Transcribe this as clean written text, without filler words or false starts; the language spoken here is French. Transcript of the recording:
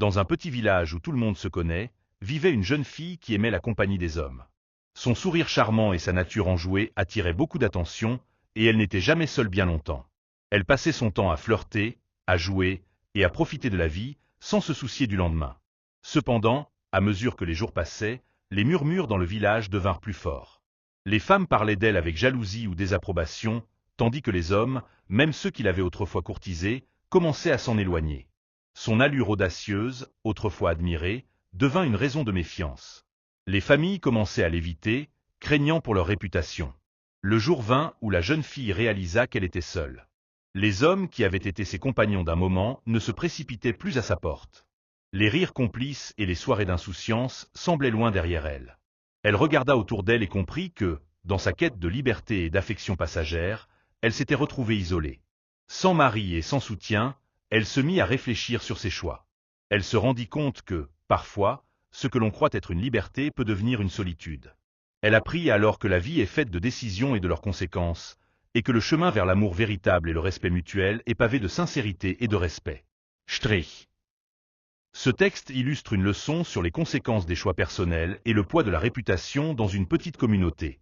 Dans un petit village où tout le monde se connaît, vivait une jeune fille qui aimait la compagnie des hommes. Son sourire charmant et sa nature enjouée attiraient beaucoup d'attention, et elle n'était jamais seule bien longtemps. Elle passait son temps à flirter, à jouer, et à profiter de la vie, sans se soucier du lendemain. Cependant, à mesure que les jours passaient, les murmures dans le village devinrent plus forts. Les femmes parlaient d'elle avec jalousie ou désapprobation, tandis que les hommes, même ceux qui l'avaient autrefois courtisée, commençaient à s'en éloigner. Son allure audacieuse, autrefois admirée, devint une raison de méfiance. Les familles commençaient à l'éviter, craignant pour leur réputation. Le jour vint où la jeune fille réalisa qu'elle était seule. Les hommes qui avaient été ses compagnons d'un moment ne se précipitaient plus à sa porte. Les rires complices et les soirées d'insouciance semblaient loin derrière elle. Elle regarda autour d'elle et comprit que, dans sa quête de liberté et d'affection passagère, elle s'était retrouvée isolée. Sans mari et sans soutien, elle se mit à réfléchir sur ses choix. Elle se rendit compte que, parfois, ce que l'on croit être une liberté peut devenir une solitude. Elle apprit alors que la vie est faite de décisions et de leurs conséquences, et que le chemin vers l'amour véritable et le respect mutuel est pavé de sincérité et de respect. Strich. Ce texte illustre une leçon sur les conséquences des choix personnels et le poids de la réputation dans une petite communauté.